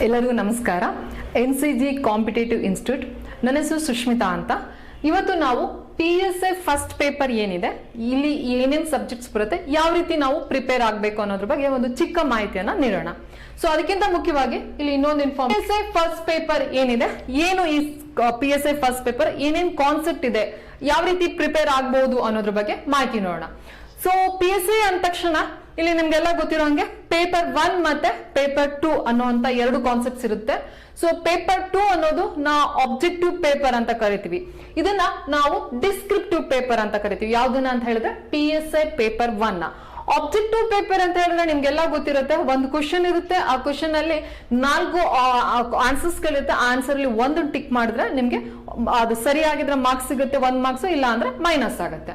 ಎಲ್ಲರಿಗೂ ನಮಸ್ಕಾರ. NCG competitive institute, ನನ್ನ ಹೆಸರು ಸುಷ್ಮಿತಾ ಅಂತ. ಇವತ್ತು ನಾವು PSI ಫಸ್ಟ್ ಪೇಪರ್ ಏನಿದೆ, ಇಲ್ಲಿ ಏನೇನು ಸಬ್ಜೆಕ್ಟ್ಸ್ ಬರುತ್ತೆ, ಯಾವ ರೀತಿ ನಾವು ಪ್ರಿಪೇರ್ ಆಗಬೇಕು ಅನ್ನೋದ್ರ ಬಗ್ಗೆ ಒಂದು ಚಿಕ್ಕ ಮಾಹಿತಿಯನ್ನ ನೀಡೋಣ. ಸೊ ಅದಕ್ಕಿಂತ ಮುಖ್ಯವಾಗಿ ಇಲ್ಲಿ ಇನ್ನೊಂದು PSI ಫಸ್ಟ್ ಪೇಪರ್ ಏನಿದೆ, ಏನು ಈ PSI ಫಸ್ಟ್ ಪೇಪರ್, ಏನೇನು ಕಾನ್ಸೆಪ್ಟ್ ಇದೆ, ಯಾವ ರೀತಿ ಪ್ರಿಪೇರ್ ಆಗಬಹುದು ಅನ್ನೋದ್ರ ಬಗ್ಗೆ ಮಾಹಿತಿ ನೋಡೋಣ. ಸೊ PSI ಅಂದ ತಕ್ಷಣ ಇಲ್ಲಿ ನಿಮ್ಗೆಲ್ಲ ಗೊತ್ತಿರೋ ಹಂಗೆ ಪೇಪರ್ 1 ಮತ್ತೆ ಪೇಪರ್ 2 ಅನ್ನುವಂತ ಎರಡು ಕಾನ್ಸೆಪ್ಟ್ಸ್ ಇರುತ್ತೆ. ಸೊ ಪೇಪರ್ 2 ಅನ್ನೋದು ನಾವು ಆಬ್ಜೆಕ್ಟಿವ್ ಪೇಪರ್ ಅಂತ ಕರಿತೀವಿ, ಇದನ್ನ ನಾವು ಡಿಸ್ಕ್ರಿಪ್ಟಿವ್ ಪೇಪರ್ ಅಂತ ಕರಿತೀವಿ. ಯಾವ್ದನ್ನ ಅಂತ ಹೇಳಿದ್ರೆ PSI ಪೇಪರ್ 1 ನ. ಆಬ್ಜೆಕ್ಟಿವ್ ಪೇಪರ್ ಅಂತ ಹೇಳಿದ್ರೆ ನಿಮ್ಗೆಲ್ಲ ಗೊತ್ತಿರುತ್ತೆ, ಒಂದು ಕ್ವಶನ್ ಇರುತ್ತೆ, ಆ ಕ್ವಶನ್ ಅಲ್ಲಿ 4 ಆನ್ಸರ್ಸ್ ಗಳಿರುತ್ತೆ, ಆ ಆನ್ಸರ್ ಅಲ್ಲಿ ಒಂದು ಟಿಕ್ ಮಾಡಿದ್ರೆ ನಿಮ್ಗೆ ಅದು ಸರಿಯಾಗಿದ್ರೆ ಮಾರ್ಕ್ಸ್ ಸಿಗುತ್ತೆ, 1 ಮಾರ್ಕ್ಸ್, ಇಲ್ಲ ಅಂದ್ರೆ ಮೈನಸ್ ಆಗುತ್ತೆ.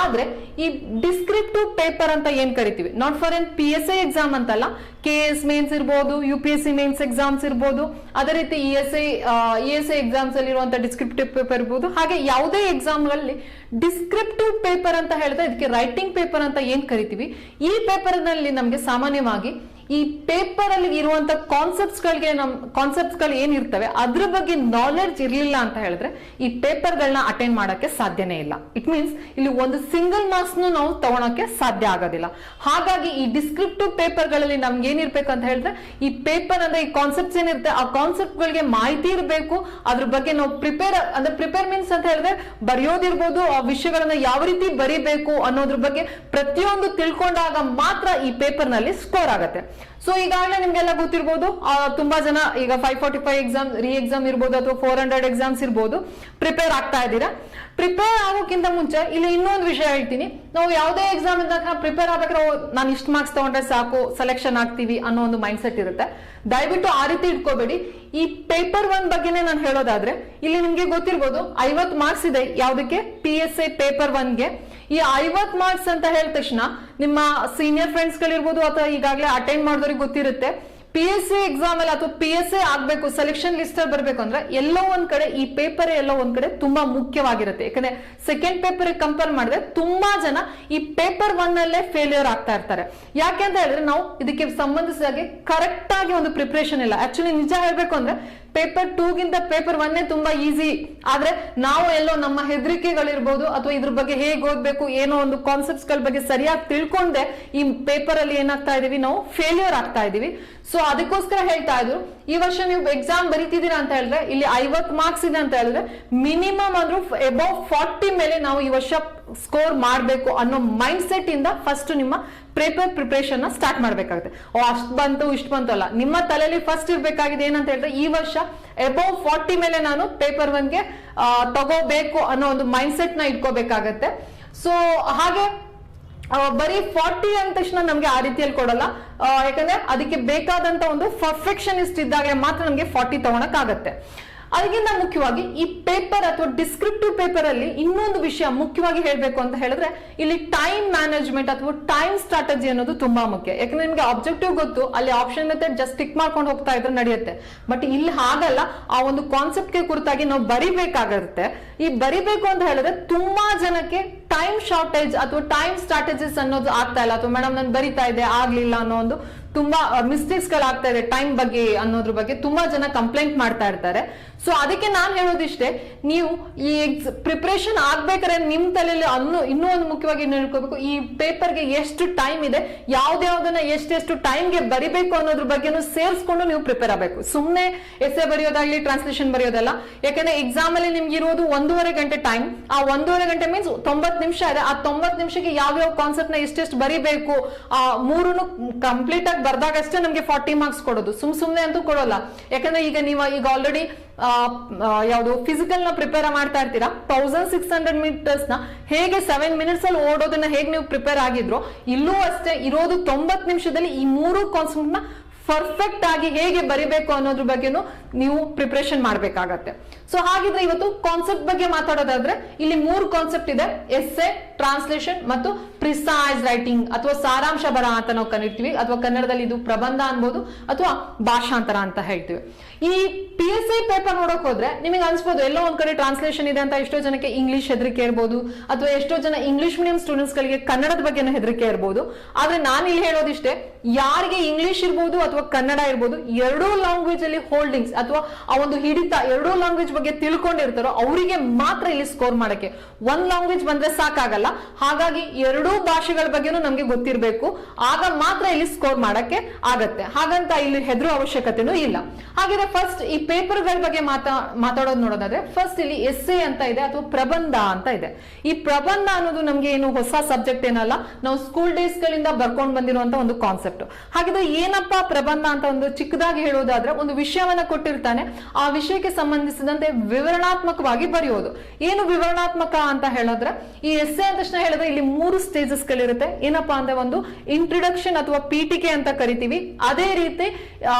ಆದ್ರೆ ಈ ಡಿಸ್ಕ್ರಿಪ್ಟಿವ್ ಪೇಪರ್ ಅಂತ ಏನ್ ಕರಿತೀವಿ, not for N PSI exam ಅಂತಲ್ಲ, KS ಮೇನ್ಸ್ ಇರ್ಬೋದು, UPSC ಮೇನ್ಸ್ ಎಕ್ಸಾಮ್ಸ್ ಇರ್ಬೋದು, ಅದೇ ರೀತಿ ESI ಎಕ್ಸಾಮ್ಸ್ ಅಲ್ಲಿ ಇರುವಂತ ಡಿಸ್ಕ್ರಿಪ್ಟಿವ್ ಪೇಪರ್ ಇರ್ಬೋದು. ಹಾಗೆ ಯಾವುದೇ ಎಕ್ಸಾಮ್ ಗಳಲ್ಲಿ ಡಿಸ್ಕ್ರಿಪ್ಟಿವ್ ಪೇಪರ್ ಅಂತ ಹೇಳಿದ್ರೆ ಇದಕ್ಕೆ ರೈಟಿಂಗ್ ಪೇಪರ್ ಅಂತ ಏನ್ ಕರಿತೀವಿ. ಈ ಪೇಪರ್ ನಲ್ಲಿ ನಮ್ಗೆ ಸಾಮಾನ್ಯವಾಗಿ ಈ ಪೇಪರ್ ಅಲ್ಲಿ ಇರುವಂತ ಕಾನ್ಸೆಪ್ಟ್ಸ್ ಗಳು ಏನಿರ್ತವೆ ಅದ್ರ ಬಗ್ಗೆ ನಾಲೆಡ್ಜ್ ಇರ್ಲಿಲ್ಲ ಅಂತ ಹೇಳಿದ್ರೆ ಈ ಪೇಪರ್ ಗಳನ್ನ ಅಟೆಂಡ್ ಮಾಡಕ್ಕೆ ಸಾಧ್ಯನೇ ಇಲ್ಲ. ಇಟ್ ಮೀನ್ಸ್ ಇಲ್ಲಿ ಒಂದು ಸಿಂಗಲ್ ಮಾರ್ಕ್ಸ್ ನಾವು ತಗೊಳಕ್ಕೆ ಸಾಧ್ಯ ಆಗೋದಿಲ್ಲ. ಹಾಗಾಗಿ ಈ ಡಿಸ್ಕ್ರಿಪ್ಟಿವ್ ಪೇಪರ್ ಗಳಲ್ಲಿ ನಮ್ಗೆ ಏನಿರ್ಬೇಕು ಅಂತ ಹೇಳಿದ್ರೆ ಈ ಪೇಪರ್ ಅಂದ್ರೆ ಈ ಕಾನ್ಸೆಪ್ಟ್ಸ್ ಏನಿರುತ್ತೆ ಆ ಕಾನ್ಸೆಪ್ಟ್ ಗಳಿಗೆ ಮಾಹಿತಿ ಇರಬೇಕು. ಅದ್ರ ಬಗ್ಗೆ ನಾವು ಪ್ರಿಪೇರ್ ಮೀನ್ಸ್ ಅಂತ ಹೇಳಿದ್ರೆ ಬರೆಯೋದಿರ್ಬೋದು, ಆ ವಿಷಯಗಳನ್ನ ಯಾವ ರೀತಿ ಬರಿಬೇಕು ಅನ್ನೋದ್ರ ಬಗ್ಗೆ ಪ್ರತಿಯೊಂದು ತಿಳ್ಕೊಂಡಾಗ ಮಾತ್ರ ಈ ಪೇಪರ್ ನಲ್ಲಿ ಸ್ಕೋರ್ ಆಗತ್ತೆ. ಸೊ ಈಗಾಗಲೇ ನಿಮ್ಗೆಲ್ಲ ಗೊತ್ತಿರ್ಬೋದು, ತುಂಬಾ ಜನ ಈಗ 545 ಎಕ್ಸಾಮ್ ಎಕ್ಸಾಮ್ ಇರ್ಬೋದು ಅಥವಾ 400 ಎಕ್ಸಾಮ್ಸ್ ಇರ್ಬೋದು, ಪ್ರಿಪೇರ್ ಆಗ್ತಾ ಇದ್ದೀರಾ. ಪ್ರಿಪೇರ್ ಆಗೋಕ್ಕಿಂತ ಮುಂಚೆ ಇಲ್ಲಿ ಇನ್ನೊಂದು ವಿಷಯ ಹೇಳ್ತೀನಿ. ನಾವು ಯಾವುದೇ ಎಕ್ಸಾಮ್ ಇಂದ ಪ್ರಿಪೇರ್ ಆಗ್ಬೇಕಾದ್ರೆ ನಾನು ಇಷ್ಟು ಮಾರ್ಕ್ಸ್ ತಗೊಂಡ್ರೆ ಸಾಕು, ಸೆಲೆಕ್ಷನ್ ಆಗ್ತೀವಿ ಅನ್ನೋ ಒಂದು ಮೈಂಡ್ ಸೆಟ್ ಇರುತ್ತೆ. ದಯವಿಟ್ಟು ಆ ರೀತಿ ಇಟ್ಕೋಬೇಡಿ. ಈ ಪೇಪರ್ 1 ಬಗ್ಗೆನೇ ನಾನು ಹೇಳೋದಾದ್ರೆ ಇಲ್ಲಿ ನಿಮ್ಗೆ ಗೊತ್ತಿರ್ಬೋದು 50 ಮಾರ್ಕ್ಸ್ ಇದೆ ಯಾವ್ದಕ್ಕೆ, PSI ಪೇಪರ್ 1ಗೆ. ಈ 50 ಮಾರ್ಕ್ಸ್ ಅಂತ ಹೇಳಿದ ತಕ್ಷಣ ನಿಮ್ಮ ಸೀನಿಯರ್ ಫ್ರೆಂಡ್ಸ್ ಗಳಿರ್ಬೋದು ಅಥವಾ ಈಗಾಗಲೇ ಅಟೆಂಡ್ ಮಾಡಿದವ್ರಿಗೆ ಗೊತ್ತಿರುತ್ತೆ, PSI ಎಕ್ಸಾಮ್ ಅಲ್ಲಿ ಅಥವಾ PSI ಆಗ್ಬೇಕು, ಸೆಲೆಕ್ಷನ್ ಲಿಸ್ಟ್ ಅಲ್ಲಿ ಬರ್ಬೇಕು ಅಂದ್ರೆ ಎಲ್ಲೋ ಒಂದ್ ಕಡೆ ಈ ಪೇಪರ್ ಎಲ್ಲೋ ಒಂದ್ ಕಡೆ ತುಂಬಾ ಮುಖ್ಯವಾಗಿರುತ್ತೆ. ಯಾಕಂದ್ರೆ ಸೆಕೆಂಡ್ ಪೇಪರ್ ಕಂಪೇರ್ ಮಾಡಿದ್ರೆ ತುಂಬಾ ಜನ ಈ ಪೇಪರ್ 1 ಅಲ್ಲೇ ಫೇಲ್ಯೂರ್ ಆಗ್ತಾ ಇರ್ತಾರೆ. ಯಾಕೆ ಅಂತ ಹೇಳಿದ್ರೆ ನಾವು ಇದಕ್ಕೆ ಸಂಬಂಧಿಸಿದಾಗೆ ಕರೆಕ್ಟ್ ಆಗಿ ಒಂದು ಪ್ರಿಪರೇಷನ್ ಇಲ್ಲ. ಆಕ್ಚುಲಿ ನಿಜ ಹೇಳ್ಬೇಕು ಅಂದ್ರೆ ಪೇಪರ್ 2 ಗಿಂತ ಪೇಪರ್ 1 ತುಂಬಾ ಈಸಿ. ಆದ್ರೆ ನಾವು ಎಲ್ಲೋ ನಮ್ಮ ಹೆದರಿಕೆಗಳಿರ್ಬೋದು ಅಥವಾ ಇದ್ರ ಬಗ್ಗೆ ಹೇಗೆ ಓದ್ಬೇಕು, ಏನೋ ಒಂದು ಕಾನ್ಸೆಪ್ಟ್ಸ್ ಗಳ ಬಗ್ಗೆ ಸರಿಯಾಗಿ ತಿಳ್ಕೊಂಡೆ ಈ ಪೇಪರ್ ಅಲ್ಲಿ ಏನಾಗ್ತಾ ಇದೀವಿ, ನಾವು ಫೇಲ್ಯೂರ್ ಆಗ್ತಾ ಇದೀವಿ. ಸೊ ಅದಕ್ಕೋಸ್ಕರ ಹೇಳ್ತಾ ಇದ್ರು, ಈ ವರ್ಷ ನೀವು ಎಕ್ಸಾಮ್ ಬರೀತಿದ್ದೀರಾ ಅಂತ ಹೇಳಿದ್ರೆ ಇಲ್ಲಿ 50 ಮಾರ್ಕ್ಸ್ ಇದೆ ಅಂತ ಹೇಳಿದ್ರೆ ಮಿನಿಮಮ್ ಅಂದ್ರೂ ಅಬೌವ್ 40 ಮೇಲೆ ನಾವು ಈ ವರ್ಷ ಸ್ಕೋರ್ ಮಾಡಬೇಕು ಅನ್ನೋ ಮೈಂಡ್ ಸೆಟ್ ಇಂದ ಫಸ್ಟ್ ನಿಮ್ಮ ಪೇಪರ್ ಪ್ರಿಪರೇಷನ್ ಸ್ಟಾರ್ಟ್ ಮಾಡ್ಬೇಕಾಗುತ್ತೆ. ಅಷ್ಟು ಬಂತು ಇಷ್ಟು ಬಂತು ಅಲ್ಲ, ನಿಮ್ಮ ತಲೆಯಲ್ಲಿ ಫಸ್ಟ್ ಇರ್ಬೇಕಾಗಿದೆ ಏನಂತ ಹೇಳಿದ್ರೆ ಈ ವರ್ಷ ಅಬೌವ್ 40 ಮೇಲೆ ನಾನು ಪೇಪರ್ 1ಗೆ ತಗೋಬೇಕು ಅನ್ನೋ ಒಂದು ಮೈಂಡ್ ಸೆಟ್ ನ ಇಟ್ಕೋಬೇಕಾಗತ್ತೆ. ಸೊ ಹಾಗೆ ಬರೀ 40 ಅಂದ ತಕ್ಷಣ ನಮ್ಗೆ ಆ ರೀತಿಯಲ್ಲಿ ಕೊಡಲ್ಲ. ಯಾಕಂದ್ರೆ ಅದಕ್ಕೆ ಬೇಕಾದಂತ ಒಂದು ಪರ್ಫೆಕ್ಷನಿಸ್ಟ್ ಇದ್ದಾಗ ಮಾತ್ರ ನಮ್ಗೆ 40 ತಗೊಳಕ್ ಆಗತ್ತೆ. ಅದಕ್ಕಿಂತ ಮುಖ್ಯವಾಗಿ ಈ ಪೇಪರ್ ಅಥವಾ ಡಿಸ್ಕ್ರಿಪ್ಟಿವ್ ಪೇಪರ್ ಅಲ್ಲಿ ಇನ್ನೊಂದು ವಿಷಯ ಮುಖ್ಯವಾಗಿ ಹೇಳ್ಬೇಕು ಅಂತ ಹೇಳಿದ್ರೆ ಇಲ್ಲಿ ಟೈಮ್ ಮ್ಯಾನೇಜ್ಮೆಂಟ್ ಅಥವಾ ಟೈಮ್ ಸ್ಟ್ರಾಟಜಿ ಅನ್ನೋದು ತುಂಬಾ ಮುಖ್ಯ. ಯಾಕಂದ್ರೆ ನಿಮ್ಗೆ ಆಬ್ಜೆಕ್ಟಿವ್ ಗೊತ್ತು, ಅಲ್ಲಿ ಆಪ್ಷನ್ ಮೆಥಡ್ ಜಸ್ಟ್ ಟಿಕ್ ಮಾಡ್ಕೊಂಡು ಹೋಗ್ತಾ ಇದ್ರೆ ನಡೆಯುತ್ತೆ. ಬಟ್ ಇಲ್ಲಿ ಹಾಗಲ್ಲ, ಆ ಒಂದು ಕಾನ್ಸೆಪ್ಟ್ ಗೆ ಕುರಿತಾಗಿ ನಾವು ಬರಿಬೇಕಾಗುತ್ತೆ. ಈ ಬರಿಬೇಕು ಅಂತ ಹೇಳಿದ್ರೆ ತುಂಬಾ ಜನಕ್ಕೆ ಟೈಮ್ ಶಾರ್ಟೇಜ್ ಅಥವಾ ಟೈಮ್ ಸ್ಟ್ರಾಟಜಿಸ್ ಅನ್ನೋದು ಆಗ್ತಾ ಇಲ್ಲ, ಅಥವಾ ಮೇಡಮ್ ನಾನು ಬರಿತಾ ಇದ್ದೆ ಆಗ್ಲಿಲ್ಲ ಅನ್ನೋ ಒಂದು ತುಂಬಾ ಮಿಸ್ಟೇಕ್ಸ್ ಗಳಾಗ್ತಾ ಇದೆ ಟೈಮ್ ಬಗ್ಗೆ ಅನ್ನೋದ್ರ ಬಗ್ಗೆ ತುಂಬಾ ಜನ ಕಂಪ್ಲೇಂಟ್ ಮಾಡ್ತಾ ಇರ್ತಾರೆ. ಸೊ ಅದಕ್ಕೆ ನಾನು ಹೇಳೋದಿಷ್ಟೇ, ನೀವು ಈ ಪ್ರಿಪರೇಷನ್ ಆಗ್ಬೇಕಾದ್ರೆ ನಿಮ್ ತಲೆಯಲ್ಲಿ ಇನ್ನೂ ಒಂದು ಮುಖ್ಯವಾಗಿ ಹೇಳ್ಕೋಬೇಕು, ಈ ಪೇಪರ್ಗೆ ಎಷ್ಟು ಟೈಮ್ ಇದೆ, ಯಾವ್ದಾವ್ದನ್ನ ಎಷ್ಟೆಷ್ಟು ಟೈಮ್ಗೆ ಬರಿಬೇಕು ಅನ್ನೋದ್ರ ಬಗ್ಗೆನೂ ಸೇರಿಸ್ಕೊಂಡು ನೀವು ಪ್ರಿಪೇರ್ ಆಗಬೇಕು. ಸುಮ್ಮನೆ ಎಸ್ಸೆ ಬರೆಯೋದಾಗ್ಲಿ ಟ್ರಾನ್ಸ್ಲೇಷನ್ ಬರೆಯೋದಲ್ಲ. ಯಾಕಂದ್ರೆ ಎಕ್ಸಾಮ್ ಅಲ್ಲಿ ನಿಮ್ಗೆ ಇರೋದು 1.5 ಗಂಟೆ ಟೈಮ್. ಆ 1.5 ಗಂಟೆ ಮೀನ್ಸ್ 90 ನಿಮಿಷ ಇದೆ. ಆ 90 ನಿಮಿಷಕ್ಕೆ ಯಾವ್ಯಾವ ಕಾನ್ಸೆಪ್ಟ್ ನ ಎಷ್ಟೆಷ್ಟು ಬರಿಬೇಕು, ಆ 3 ಕಂಪ್ಲೀಟ್ ಆಗಿ ಬರ್ದಾಗಷ್ಟೇ ನಮ್ಗೆ 40 ಮಾರ್ಕ್ಸ್ ಕೊಡೋದು, ಸುಮ್ನೆ ಅಂತೂ ಕೊಡೋಲ್ಲ. ಯಾಕಂದ್ರೆ ಈಗ ಆಲ್ರೆಡಿ ಯಾವುದು ಫಿಸಿಕಲ್ ನ ಪ್ರಿಪೇರ್ ಮಾಡ್ತಾ ಇರ್ತೀರಾ, 1600 ಮೀಟರ್ಸ್ ನ ಹೇಗೆ 7 ಮಿನಿಟ್ಸ್ ಅಲ್ಲಿ ಓಡೋದನ್ನ ಹೇಗೆ ನೀವು ಪ್ರಿಪೇರ್ ಆಗಿದ್ರು, ಇಲ್ಲೂ ಅಷ್ಟೇ ಇರೋದು 90 ನಿಮಿಷದಲ್ಲಿ ಈ 3 ಕಾನ್ಸೆಪ್ಟ್ ನ ಪರ್ಫೆಕ್ಟ್ ಆಗಿ ಹೇಗೆ ಬರಿಬೇಕು ಅನ್ನೋದ್ರ ಬಗ್ಗೆನೂ ನೀವು ಪ್ರಿಪರೇಷನ್ ಮಾಡ್ಬೇಕಾಗತ್ತೆ. ಸೊ ಹಾಗಿದ್ರೆ ಇವತ್ತು ಕಾನ್ಸೆಪ್ಟ್ ಬಗ್ಗೆ ಮಾತಾಡೋದಾದ್ರೆ ಇಲ್ಲಿ 3 ಕಾನ್ಸೆಪ್ಟ್ ಇದೆ, ಎಸ್ಸೆ, ಟ್ರಾನ್ಸ್ಲೇಷನ್ ಮತ್ತು ಪ್ರಿಸೈಸ್ ರೈಟಿಂಗ್ ಅಥವಾ ಸಾರಾಂಶ ಬರಹ ಅಂತ ನಾವು ಕರಿತೀವಿ, ಅಥವಾ ಕನ್ನಡದಲ್ಲಿ ಇದು ಪ್ರಬಂಧ ಅನ್ಬೋದು ಅಥವಾ ಭಾಷಾಂತರ ಅಂತ ಹೇಳ್ತೀವಿ. ಈ PSI ಪೇಪರ್ ನೋಡಕ್ ಹೋದ್ರೆ ನಿಮಗೆ ಅನ್ಸ್ಬೋದು ಎಲ್ಲೋ ಒಂದ್ ಕಡೆ ಟ್ರಾನ್ಸ್ಲೇಷನ್ ಇದೆ ಅಂತ, ಎಷ್ಟೋ ಜನಕ್ಕೆ ಇಂಗ್ಲಿಷ್ ಹೆದರಿಕೆ ಇರ್ಬೋದು, ಅಥವಾ ಎಷ್ಟೋ ಜನ ಇಂಗ್ಲಿಷ್ ಮೀಡಿಯಂ ಸ್ಟೂಡೆಂಟ್ಸ್ ಗಳಿಗೆ ಕನ್ನಡದ ಬಗ್ಗೆ ಹೆದರಿಕೆ ಇರ್ಬೋದು. ಆದ್ರೆ ನಾನು ಇಲ್ಲಿ ಹೇಳೋದಿಷ್ಟೇ, ಯಾರಿಗೆ ಇಂಗ್ಲಿಷ್ ಇರ್ಬೋದು ಅಥವಾ ಕನ್ನಡ ಇರ್ಬೋದು, ಎರಡೂ ಲ್ಯಾಂಗ್ವೇಜ್ ಅಲ್ಲಿ ಹೋಲ್ಡಿಂಗ್ಸ್ ಅಥವಾ ಆ ಒಂದು ಹಿಡಿತ ಎರಡೂ ಲ್ಯಾಂಗ್ವೇಜ್ ಬಗ್ಗೆ ತಿಳ್ಕೊಂಡಿರ್ತಾರೋ ಅವರಿಗೆ ಮಾತ್ರ ಇಲ್ಲಿ ಸ್ಕೋರ್ ಮಾಡಕ್ಕೆ. ಒಂದ್ ಲ್ಯಾಂಗ್ವೇಜ್ ಬಂದ್ರೆ ಸಾಕಾಗಲ್ಲ, ಹಾಗಾಗಿ ಎರಡೂ ಭಾಷೆಗಳ ಬಗ್ಗೆನೂ ನಮ್ಗೆ ಗೊತ್ತಿರಬೇಕು, ಆಗ ಮಾತ್ರ ಇಲ್ಲಿ ಸ್ಕೋರ್ ಮಾಡಕ್ಕೆ ಆಗತ್ತೆ. ಹಾಗಂತ ಇಲ್ಲಿ ಹೆದರೋ ಅವಶ್ಯಕತೆನೂ ಇಲ್ಲ. ಹಾಗಿದ್ರೆ ಫಸ್ಟ್ ಈ ಪೇಪರ್ ಗಳ ಬಗ್ಗೆ ಮಾತಾಡೋದು ನೋಡೋದಾದ್ರೆ, ಫಸ್ಟ್ ಇಲ್ಲಿ ಎಸ್ಸೆ ಅಂತ ಇದೆ ಅಥವಾ ಪ್ರಬಂಧ ಅಂತ ಇದೆ. ಈ ಪ್ರಬಂಧ ಅನ್ನೋದು ನಮ್ಗೆ ಏನು ಹೊಸ ಸಬ್ಜೆಕ್ಟ್ ಏನಲ್ಲ, ನಾವು ಸ್ಕೂಲ್ ಡೇಸ್ ಗಳಿಂದ ಬರ್ಕೊಂಡು ಬಂದಿರುವಂತ ಒಂದು ಕಾನ್ಸೆಪ್ಟ್. ಹಾಗಿದ್ರೆ ಏನಪ್ಪಾ ಪ್ರಬಂಧ ಅಂತ ಒಂದು ಚಿಕ್ಕದಾಗಿ ಹೇಳೋದಾದ್ರೆ, ಒಂದು ವಿಷಯವನ್ನ ಕೊಟ್ಟಿರ್ತಾನೆ, ಆ ವಿಷಯಕ್ಕೆ ಸಂಬಂಧಿಸಿದಂತೆ ವಿವರಣಾತ್ಮಕವಾಗಿ ಬರೆಯೋದು. ಏನು ವಿವರಣಾತ್ಮಕ ಅಂತ ಹೇಳಿದ್ರೆ, ಈ ಎಸ್ಸೆ ಅಂತ ತಕ್ಷಣ ಹೇಳಿದ್ರೆ ಇಲ್ಲಿ 3 ಸ್ಟೇಜಸ್ ಗಳಿರುತ್ತೆ. ಏನಪ್ಪಾ ಅಂದ್ರೆ, ಒಂದು ಇಂಟ್ರೊಡಕ್ಷನ್ ಅಥವಾ ಪೀಠಿಕೆ ಅಂತ ಕರಿತೀವಿ, ಅದೇ ರೀತಿ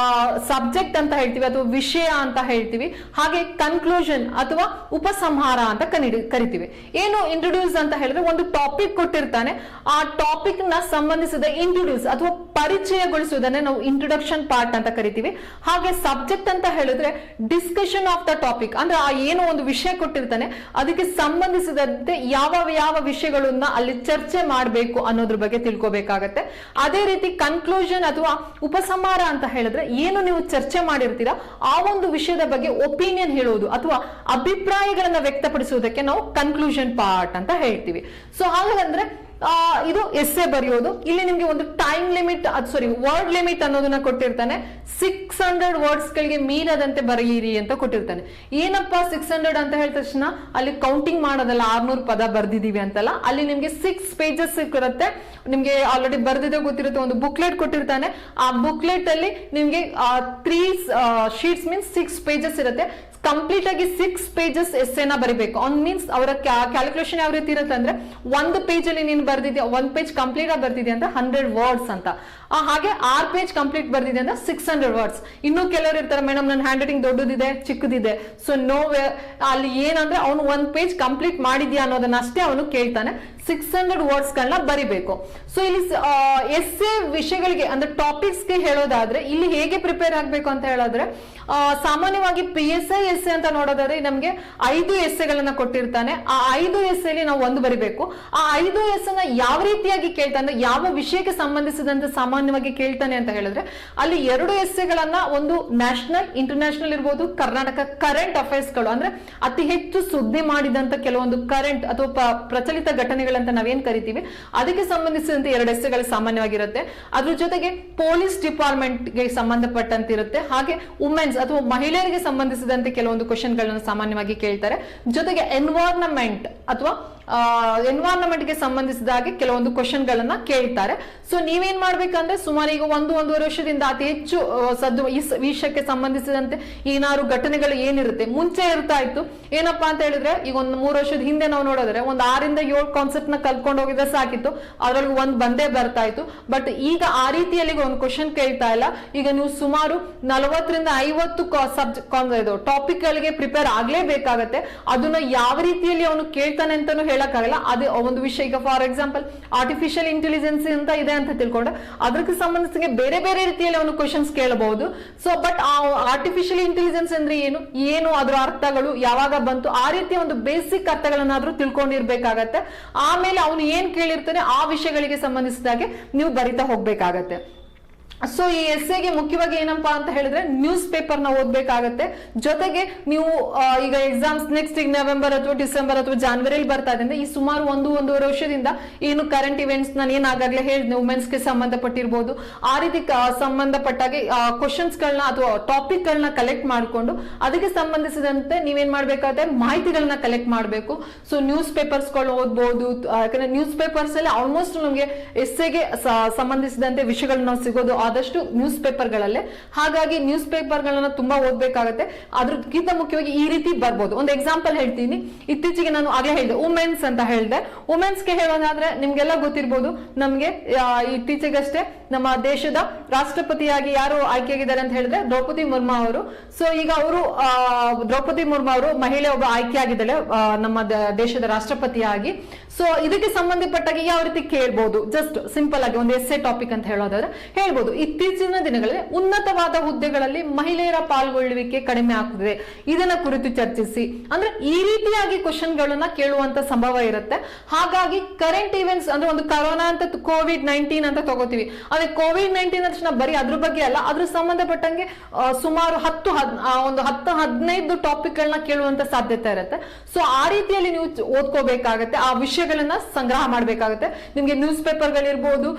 ಸಬ್ಜೆಕ್ಟ್ ಅಂತ ಹೇಳ್ತೀವಿ ಅಥವಾ ವಿಷಯ ಅಂತ ಹೇಳ್ತೀವಿ, ಹಾಗೆ ಕನ್ಕ್ಲೂಷನ್ ಅಥವಾ ಉಪಸಂಹಾರ ಅಂತ ಕರಿತೀವಿ. ಏನು ಇಂಟ್ರೊಡ್ಯೂಸ್ ಅಂತ ಹೇಳಿದ್ರೆ, ಒಂದು ಟಾಪಿಕ್ ಕೊಟ್ಟಿರ್ತಾನೆ, ಆ ಟಾಪಿಕ್ ನ ಸಂಬಂಧಿಸಿದ ಇಂಟ್ರೊಡ್ಯೂಸ್ ಅಥವಾ ಪರಿಚಯಗೊಳಿಸುವುದನ್ನೇ ನಾವು ಇಂಟ್ರೊಡಕ್ಷನ್ ಪಾರ್ಟ್ ಅಂತ ಕರಿತೀವಿ. ಹಾಗೆ ಸಬ್ಜೆಕ್ಟ್ ಅಂತ ಹೇಳಿದ್ರೆ ಡಿಸ್ಕಷನ್ ಆಫ್ ದ ಟಾಪಿಕ್, ಅಂದ್ರೆ ಆ ಏನೋ ಒಂದು ವಿಷಯ ಕೊಟ್ಟಿರ್ತಾನೆ ಅದಕ್ಕೆ ಸಂಬಂಧಿಸಿದಂತೆ ಯಾವ ವಿಷಯಗಳನ್ನ ಅಲ್ಲಿ ಚರ್ಚೆ ಮಾಡಬೇಕು ಅನ್ನೋದ್ರ ಬಗ್ಗೆ ತಿಳ್ಕೋಬೇಕಾಗತ್ತೆ. ಅದೇ ರೀತಿ ಕನ್ಕ್ಲೂಷನ್ ಅಥವಾ ಉಪಸಂಹಾರ ಅಂತ ಹೇಳಿದ್ರೆ, ಏನು ನೀವು ಚರ್ಚೆ ಮಾಡಿರ್ತೀರಾ ಆ ಒಂದು ವಿಷಯದ ಬಗ್ಗೆ ಒಪಿನಿಯನ್ ಹೇಳೋದು ಅಥವಾ ಅಭಿಪ್ರಾಯಗಳನ್ನ ವ್ಯಕ್ತಪಡಿಸುವುದಕ್ಕೆ ನಾವು ಕನ್ಕ್ಲೂಷನ್ ಪಾರ್ಟ್ ಅಂತ ಹೇಳ್ತೀವಿ. ಸೊ ಹಾಗಂದ್ರೆ ಇದು ಎಸ್ಸೆ ಬರೆಯೋದು. ಇಲ್ಲಿ ನಿಮ್ಗೆ ಒಂದು ಟೈಮ್ ಲಿಮಿಟ್ ವರ್ಡ್ ಲಿಮಿಟ್ ಅನ್ನೋದನ್ನ ಕೊಟ್ಟಿರ್ತಾನೆ. 600 ವರ್ಡ್ಸ್ ಗಳಿಗೆ ಮೀರದಂತೆ ಬರೆಯಿರಿ ಅಂತ ಕೊಟ್ಟಿರ್ತಾನೆ. ಏನಪ್ಪಾ 600 ಅಂತ ಹೇಳಿದ ತಕ್ಷಣ ಅಲ್ಲಿ ಕೌಂಟಿಂಗ್ ಮಾಡೋದಲ್ಲ, 600 ಪದ ಬರ್ದಿದೀವಿ ಅಂತಲ್ಲ, ಅಲ್ಲಿ ನಿಮ್ಗೆ 6 ಪೇಜಸ್ ಇರುತ್ತೆ. ನಿಮ್ಗೆ ಆಲ್ರೆಡಿ ಬರ್ದಿದೆ ಗೊತ್ತಿರುತ್ತೆ, ಒಂದು ಬುಕ್ಲೆಟ್ ಕೊಟ್ಟಿರ್ತಾನೆ. ಆ ಬುಕ್ಲೆಟ್ ಅಲ್ಲಿ ನಿಮ್ಗೆ 3 ಶೀಟ್ಸ್ ಮೀನ್ಸ್ 6 ಪೇಜಸ್ ಇರುತ್ತೆ. ಕಂಪ್ಲೀಟ್ ಆಗಿ 6 ಪೇಜಸ್ ಎಸ್ಸೆನ ಬರಿಬೇಕು. ಮೀನ್ಸ್ ಅವರ ಕ್ಯಾಲ್ಕುಲೇಷನ್ ಯಾವ ರೀತಿ ಇರುತ್ತೆ ಅಂದ್ರೆ, ಒಂದು ಪೇಜ್ ಅಲ್ಲಿ ನೀನು ಬರ್ದಿದ್ಯಾ, 1 ಪೇಜ್ ಕಂಪ್ಲೀಟ್ ಆಗಿ ಬರ್ದಿದೆ ಅಂತ 100 ವರ್ಡ್ಸ್ ಅಂತ, ಹಾಗೆ 6 ಪೇಜ್ ಕಂಪ್ಲೀಟ್ ಬರ್ದಿದೆ ಅಂತ 600 ವರ್ಡ್ಸ್. ಇನ್ನು ಕೆಲವರು ಇರ್ತಾರೆ, ಮೇಡಮ್ ನನ್ನ ಹ್ಯಾಂಡ್ ರೈಟಿಂಗ್ ದೊಡ್ಡದಿದೆ ಚಿಕ್ಕದಿದೆ, ಸೊ ನೋ ವೇ, ಅಲ್ಲಿ ಏನಂದ್ರೆ ಅವನು 1 ಪೇಜ್ ಕಂಪ್ಲೀಟ್ ಮಾಡಿದ್ಯಾ ಅನ್ನೋದನ್ನ ಅಷ್ಟೇ ಅವನು ಕೇಳ್ತಾನೆ. 600 ವರ್ಡ್ಸ್ ಗಳನ್ನ ಬರಿಬೇಕು. ಸೊ ಇಲ್ಲಿ ಎಸ್ಸೆ ವಿಷಯಗಳಿಗೆ ಅಂದ್ರೆ ಟಾಪಿಕ್ಸ್ ಗೆ ಹೇಳೋದಾದ್ರೆ, ಇಲ್ಲಿ ಹೇಗೆ ಪ್ರಿಪೇರ್ ಆಗ್ಬೇಕು ಅಂತ ಹೇಳಿದ್ರೆ, ಸಾಮಾನ್ಯವಾಗಿ PSI ಎಸ್ಸೆ ಅಂತ ನೋಡೋದಾದ್ರೆ ನಮ್ಗೆ 5 ಎಸ್ಸೆಗಳನ್ನ ಕೊಟ್ಟಿರ್ತಾನೆ. ಆ 5 ಎಸ್ಸೆಲಿ ನಾವು ಒಂದು ಬರಿಬೇಕು. ಆ 5 ಎಸ್ಸೆನ ಯಾವ ರೀತಿಯಾಗಿ ಕೇಳ್ತಾನೆ, ಯಾವ ವಿಷಯಕ್ಕೆ ಸಂಬಂಧಿಸಿದಂತೆ ಸಾಮಾನ್ಯವಾಗಿ ಕೇಳ್ತಾನೆ ಅಂತ ಹೇಳಿದ್ರೆ, ಅಲ್ಲಿ 2 ಎಸ್ಸೆಗಳನ್ನ, ಒಂದು ನ್ಯಾಷನಲ್ ಇಂಟರ್ನ್ಯಾಷನಲ್ ಇರ್ಬೋದು, ಕರ್ನಾಟಕ ಕರೆಂಟ್ ಅಫೇರ್ಸ್ ಗಳು ಅಂದ್ರೆ ಅತಿ ಹೆಚ್ಚು ಸುದ್ದಿ ಮಾಡಿದಂತ ಕೆಲವೊಂದು ಕರೆಂಟ್ ಅಥವಾ ಪ್ರಚಲಿತ ಘಟನೆಗಳಂತ ನಾವೇನ್ ಕರಿತೀವಿ, ಅದಕ್ಕೆ ಸಂಬಂಧಿಸಿದಂತೆ 2 ಎಸ್ಸೆಗಳು ಸಾಮಾನ್ಯವಾಗಿರುತ್ತೆ. ಅದ್ರ ಜೊತೆಗೆ ಪೊಲೀಸ್ ಡಿಪಾರ್ಟ್ಮೆಂಟ್ ಗೆ ಸಂಬಂಧಪಟ್ಟಂತೆ ಇರುತ್ತೆ. ಹಾಗೆ ವುಮೆನ್ಸ್ ಅಥವಾ ಮಹಿಳೆಯರಿಗೆ ಸಂಬಂಧಿಸಿದಂತೆ ಕೆಲವೊಂದು ಕ್ವಶನ್ ಗಳನ್ನ ಸಾಮಾನ್ಯವಾಗಿ ಕೇಳ್ತಾರೆ. ಜೊತೆಗೆ ಎನ್ವೈರನ್ಮೆಂಟ್ ಅಥವಾ ಎನ್ವೈರನ್ಮೆಂಟ್ ಗೆ ಸಂಬಂಧಿಸಿದ ಹಾಗೆ ಕೆಲವೊಂದು ಕ್ವಶನ್ ಗಳನ್ನ ಕೇಳ್ತಾರೆ. ಸೊ ನೀವೇನ್ ಮಾಡ್ಬೇಕಂದ್ರೆ, ಸುಮಾರು ಈಗ 1-1.5 ವರ್ಷದಿಂದ ಅತಿ ಹೆಚ್ಚು ಈ ವಿಷಯಕ್ಕೆ ಸಂಬಂಧಿಸಿದಂತೆ ಏನಾದ್ರು ಘಟನೆಗಳು ಏನಿರುತ್ತೆ ಮುಂಚೆ ಇರ್ತಾ ಇತ್ತು. ಏನಪ್ಪಾ ಅಂತ ಹೇಳಿದ್ರೆ, ಈಗ ಒಂದು 3 ವರ್ಷದ ಹಿಂದೆ ನಾವು ನೋಡಿದ್ರೆ ಒಂದು 6 ರಿಂದ 7 ಕಾನ್ಸೆಪ್ಟ್ ನ ಕಲ್ಕೊಂಡು ಹೋಗಿದ್ರೆ ಸಾಕಿತ್ತು, ಅದ್ರಲ್ಲಿ ಒಂದು ಬಂದೇ ಬರ್ತಾ ಇತ್ತು. ಬಟ್ ಈಗ ಆ ರೀತಿಯಲ್ಲಿ ಒಂದು ಕ್ವಶನ್ ಕೇಳ್ತಾ ಇಲ್ಲ. ಈಗ ನೀವು ಸುಮಾರು 40 ರಿಂದ 50 ಟಾಪಿಕ್ ಗಳಿಗೆ ಪ್ರಿಪೇರ್ ಆಗ್ಲೇಬೇಕಾಗತ್ತೆ. ಅದನ್ನ ಯಾವ ರೀತಿಯಲ್ಲಿ ಅವನು ಕೇಳ್ತಾನೆ ಅಂತಾನು ಹೇಳಕ್ಕಾಗಲ್ಲ. ಅದೇ ಒಂದು ವಿಷಯ, ಈಗ ಫಾರ್ ಎಕ್ಸಾಂಪಲ್ ಆರ್ಟಿಫಿಷಿಯಲ್ ಇಂಟೆಲಿಜೆನ್ಸ್ ಅಂತ ಇದೆ ಅಂತ ತಿಳ್ಕೊಂಡ್ರೆ, ಅದಕ್ಕೆ ಸಂಬಂಧಿಸಿದ ಬೇರೆ ಬೇರೆ ರೀತಿಯಲ್ಲಿ ಅವನು ಕ್ವಶನ್ಸ್ ಕೇಳಬಹುದು. ಸೊ ಬಟ್ ಆ ಆರ್ಟಿಫಿಷಿಯಲ್ ಇಂಟೆಲಿಜೆನ್ಸ್ ಅಂದ್ರೆ ಏನು ಅದರ ಅರ್ಥಗಳು ಯಾವಾಗ ಬಂತು, ಆ ರೀತಿಯ ಒಂದು ಬೇಸಿಕ್ ಅರ್ಥಗಳನ್ನಾದ್ರೂ ತಿಳ್ಕೊಂಡಿರ್ಬೇಕಾಗತ್ತೆ. ಆಮೇಲೆ ಅವನು ಏನ್ ಕೇಳಿರ್ತಾನೆ ಆ ವಿಷಯಗಳಿಗೆ ಸಂಬಂಧಿಸಿದಾಗೆ ನೀವು ಬರಿತಾ ಹೋಗ್ಬೇಕಾಗತ್ತೆ. ಸೊ ಈ ಎಸ್ಸೆಗೆ ಮುಖ್ಯವಾಗಿ ಏನಪ್ಪಾ ಅಂತ ಹೇಳಿದ್ರೆ, ನ್ಯೂಸ್ ಪೇಪರ್ ನ ಓದ್ಬೇಕಾಗತ್ತೆ. ಜೊತೆಗೆ ನೀವು ಈಗ ಎಕ್ಸಾಮ್ಸ್ ನೆಕ್ಸ್ಟ್ ಈಗ ನವೆಂಬರ್ ಅಥವಾ ಡಿಸೆಂಬರ್ ಅಥವಾ ಜಾನ್ವರಿಯಲ್ಲಿ ಬರ್ತಾ ಇದೆ. ಈ ಸುಮಾರು 1-1.5 ವರ್ಷದಿಂದ ಏನು ಕರೆಂಟ್ ಇವೆಂಟ್ಸ್ ನಾನು ಏನಾಗಲೇ ಹೇಳಿದ್ದೆ, ವುಮೆನ್ಸ್ ಗೆ ಸಂಬಂಧಪಟ್ಟಿರ್ಬೋದು, ಆ ರೀತಿ ಸಂಬಂಧಪಟ್ಟಾಗೆ ಕ್ವಶನ್ಸ್ ಗಳನ್ನ ಅಥವಾ ಟಾಪಿಕ್ ಗಳನ್ನ ಕಲೆಕ್ಟ್ ಮಾಡಿಕೊಂಡು ಅದಕ್ಕೆ ಸಂಬಂಧಿಸಿದಂತೆ ನೀವೇನ್ ಮಾಡ್ಬೇಕಾದ್ರೆ ಮಾಹಿತಿಗಳನ್ನ ಕಲೆಕ್ಟ್ ಮಾಡಬೇಕು. ಸೊ ನ್ಯೂಸ್ ಪೇಪರ್ಸ್ ಗಳು ಓದ್ಬಹುದು. ಯಾಕಂದ್ರೆ ನ್ಯೂಸ್ ಪೇಪರ್ಸ್ ಅಲ್ಲಿ ಆಲ್ಮೋಸ್ಟ್ ನಮಗೆ ಎಸ್ಸೆಗೆ ಸಂಬಂಧಿಸಿದಂತೆ ವಿಷಯಗಳು ನಾವು ಸಿಗೋದು ಆದಷ್ಟು ನ್ಯೂಸ್ ಪೇಪರ್ ಗಳಲ್ಲೇ. ಹಾಗಾಗಿ ನ್ಯೂಸ್ ಪೇಪರ್ ಗಳನ್ನ ತುಂಬಾ ಓದ್ಬೇಕಾಗತ್ತೆ. ಅದ್ರಕ್ಕಿಂತ ಮುಖ್ಯವಾಗಿ ಈ ರೀತಿ ಬರ್ಬೋದು. ಒಂದು ಎಕ್ಸಾಂಪಲ್ ಹೇಳ್ತೀನಿ. ಇತ್ತೀಚೆಗೆ ನಾನು ಆಗ್ಲೇ ಹೇಳಿದೆ ವುಮೆನ್ಸ್ ಅಂತ ಹೇಳಿದೆ. ವುಮೆನ್ಸ್ ಗೆ ಹೇಳೋದಾದ್ರೆ ನಿಮ್ಗೆಲ್ಲ ಗೊತ್ತಿರ್ಬೋದು, ನಮ್ಗೆ ಇತ್ತೀಚೆಗಷ್ಟೇ ನಮ್ಮ ದೇಶದ ರಾಷ್ಟ್ರಪತಿಯಾಗಿ ಯಾರು ಆಯ್ಕೆಯಾಗಿದ್ದಾರೆ ಅಂತ ಹೇಳಿದ್ರೆ ದ್ರೌಪದಿ ಮುರ್ಮು ಅವರು. ಸೊ ಈಗ ಅವರು ದ್ರೌಪದಿ ಮುರ್ಮು ಅವರು ಮಹಿಳೆ ಒಬ್ಬ ಆಯ್ಕೆ ಆಗಿದ್ದಾಳೆ ನಮ್ಮ ದೇಶದ ರಾಷ್ಟ್ರಪತಿಯಾಗಿ. ಸೊ ಇದಕ್ಕೆ ಸಂಬಂಧಪಟ್ಟಾಗಿ ಯಾವ ರೀತಿ ಕೇಳ್ಬೋದು, ಜಸ್ಟ್ ಸಿಂಪಲ್ ಆಗಿ ಒಂದು ಎಸ್ಸೆ ಟಾಪಿಕ್ ಅಂತ ಹೇಳೋದಾದ್ರೆ ಹೇಳ್ಬೋದು, ಇತ್ತೀಚಿನ ದಿನಗಳಲ್ಲಿ ಉನ್ನತವಾದ ಹುದ್ದೆಗಳಲ್ಲಿ ಮಹಿಳೆಯರ ಪಾಲ್ಗೊಳ್ಳುವಿಕೆ ಕಡಿಮೆ ಆಗ್ತಿದೆ, ಇದನ್ನ ಕುರಿತು ಚರ್ಚಿಸಿ. ಅಂದ್ರೆ ಈ ರೀತಿಯಾಗಿ ಕ್ವಶನ್ ಗಳನ್ನ ಕೇಳುವಂತ ಸಂಭವ ಇರುತ್ತೆ. ಹಾಗಾಗಿ ಕರೆಂಟ್ ಇವೆಂಟ್ಸ್ ಅಂದ್ರೆ ಒಂದು ಕರೋನಾ ಅಂತ ಕೋವಿಡ್-19 ಅಂತ ತಗೋತೀವಿ, ಅದೇ ಕೋವಿಡ್-19 ತಕ್ಷಣ ಬರೀ ಅದ್ರ ಬಗ್ಗೆ ಅಲ್ಲ, ಅದ್ರ ಸಂಬಂಧಪಟ್ಟಂಗೆ ಸುಮಾರು 10-15 ಟಾಪಿಕ್ ಗಳನ್ನ ಕೇಳುವಂತ ಸಾಧ್ಯತೆ ಇರುತ್ತೆ. ಸೊ ಆ ರೀತಿಯಲ್ಲಿ ನೀವು ಓದ್ಕೋಬೇಕಾಗತ್ತೆ, ಆ ವಿಷಯಗಳನ್ನ ಸಂಗ್ರಹ ಮಾಡ್ಬೇಕಾಗತ್ತೆ. ನಿಮ್ಗೆ ನ್ಯೂಸ್ ಪೇಪರ್ ಗಳಿರ್ಬೋದು,